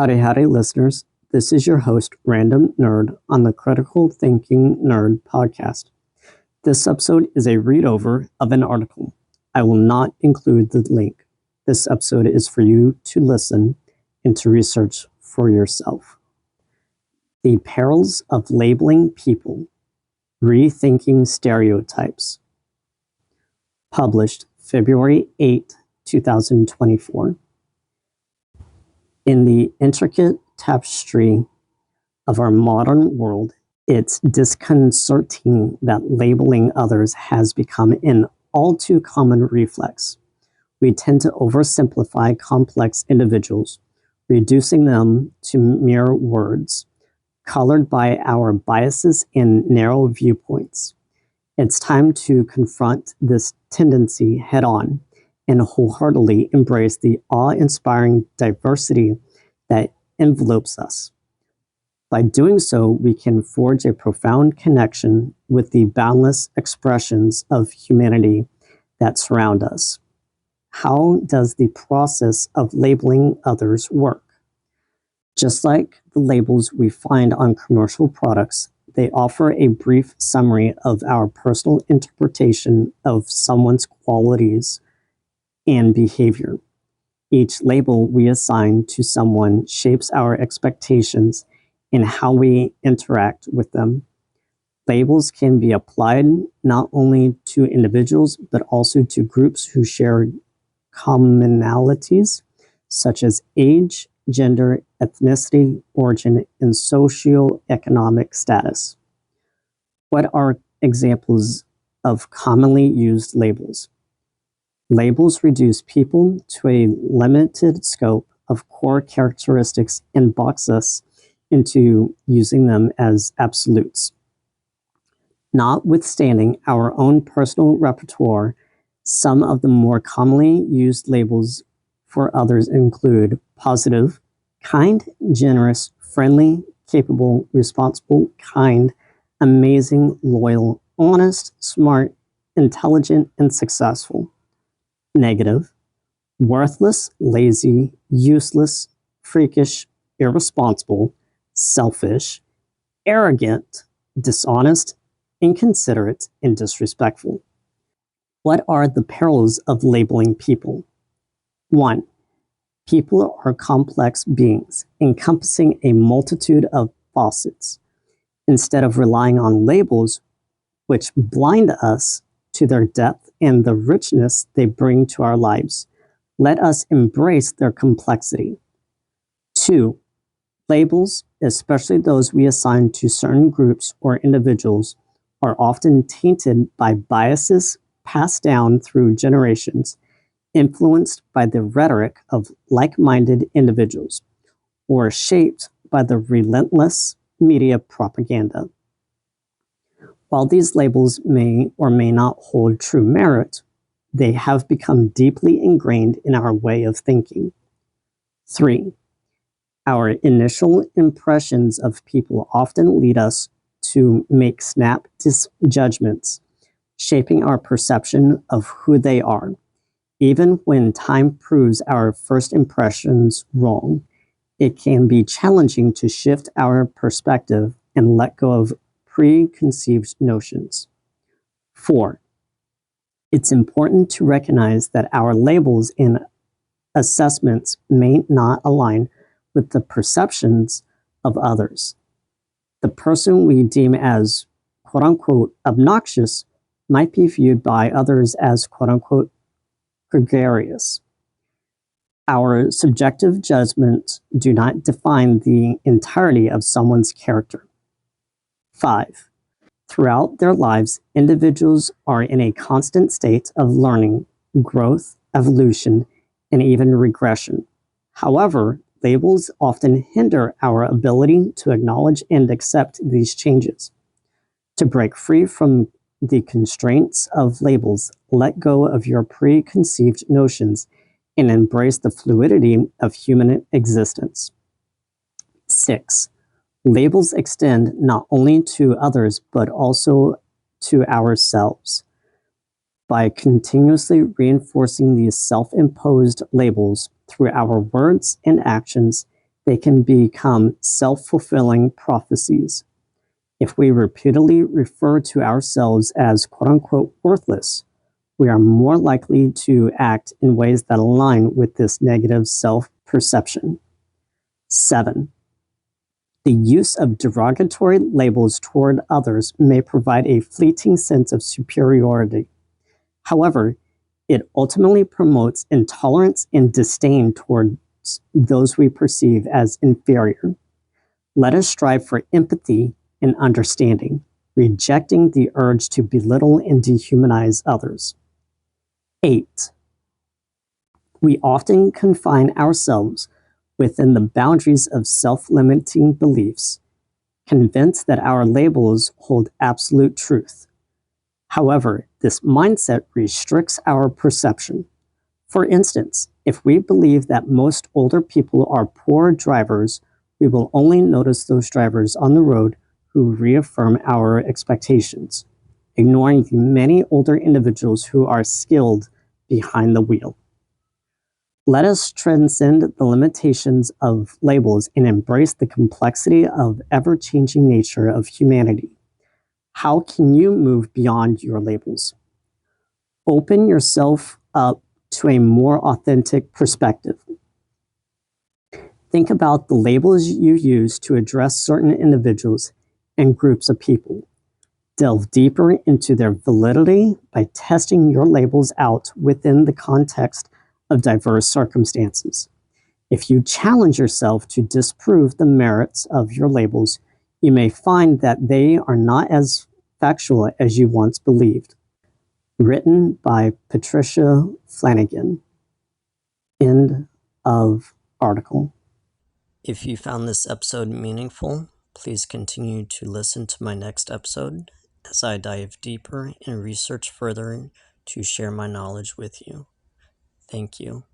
Howdy, listeners. This is your host, Random Nerd, on the Critical Thinking Nerd podcast. This episode is a read over of an article. I will not include the link. This episode is for you to listen and to research for yourself. The Perils of Labeling People, Rethinking Stereotypes. Published February 8, 2024. In the intricate tapestry of our modern world, it's disconcerting that labeling others has become an all too common reflex. We tend to oversimplify complex individuals, reducing them to mere words, colored by our biases and narrow viewpoints. It's time to confront this tendency head on and wholeheartedly embrace the awe-inspiring diversity that envelopes us. By doing so, we can forge a profound connection with the boundless expressions of humanity that surround us. How does the process of labeling others work? Just like the labels we find on commercial products, they offer a brief summary of our personal interpretation of someone's qualities and behavior. Each label we assign to someone shapes our expectations and how we interact with them. Labels can be applied not only to individuals, but also to groups who share commonalities such as age, gender, ethnicity, origin, and socioeconomic status. What are examples of commonly used labels? Labels reduce people to a limited scope of core characteristics and box us into using them as absolutes. Notwithstanding our own personal repertoire, some of the more commonly used labels for others include positive, kind, generous, friendly, capable, responsible, kind, amazing, loyal, honest, smart, intelligent, and successful. Negative, worthless, lazy, useless, freakish, irresponsible, selfish, arrogant, dishonest, inconsiderate, and disrespectful. What are the perils of labeling people? 1. People are complex beings, encompassing a multitude of facets. Instead of relying on labels, which blind us to their depth and the richness they bring to our lives, let us embrace their complexity. 2. Labels, especially those we assign to certain groups or individuals, are often tainted by biases passed down through generations, influenced by the rhetoric of like-minded individuals, or shaped by the relentless media propaganda. While these labels may or may not hold true merit, they have become deeply ingrained in our way of thinking. 3. Our initial impressions of people often lead us to make snap judgments, shaping our perception of who they are. Even when time proves our first impressions wrong, it can be challenging to shift our perspective and let go of preconceived notions. 4. It's important to recognize that our labels and assessments may not align with the perceptions of others. The person we deem as quote-unquote obnoxious might be viewed by others as quote-unquote gregarious. Our subjective judgments do not define the entirety of someone's character. 5. Throughout their lives, individuals are in a constant state of learning, growth, evolution, and even regression. However, labels often hinder our ability to acknowledge and accept these changes. To break free from the constraints of labels, let go of your preconceived notions and embrace the fluidity of human existence. 6. Labels extend not only to others, but also to ourselves. By continuously reinforcing these self-imposed labels through our words and actions, They can become self-fulfilling prophecies. If we repeatedly refer to ourselves as quote-unquote worthless, we are more likely to act in ways that align with this negative self-perception. 7. The use of derogatory labels toward others may provide a fleeting sense of superiority. However, it ultimately promotes intolerance and disdain towards those we perceive as inferior. Let us strive for empathy and understanding, rejecting the urge to belittle and dehumanize others. 8. We often confine ourselves within the boundaries of self-limiting beliefs, convinced that our labels hold absolute truth. However, this mindset restricts our perception. For instance, if we believe that most older people are poor drivers, we will only notice those drivers on the road who reaffirm our expectations, ignoring the many older individuals who are skilled behind the wheel. Let us transcend the limitations of labels and embrace the complexity of ever-changing nature of humanity. How can you move beyond your labels? Open yourself up to a more authentic perspective. Think about the labels you use to address certain individuals and groups of people. Delve deeper into their validity by testing your labels out within the context of diverse circumstances. If you challenge yourself to disprove the merits of your labels, you may find that they are not as factual as you once believed. Written by Patricia Flanagan. End of article. If you found this episode meaningful, please continue to listen to my next episode as I dive deeper and research further to share my knowledge with you. Thank you.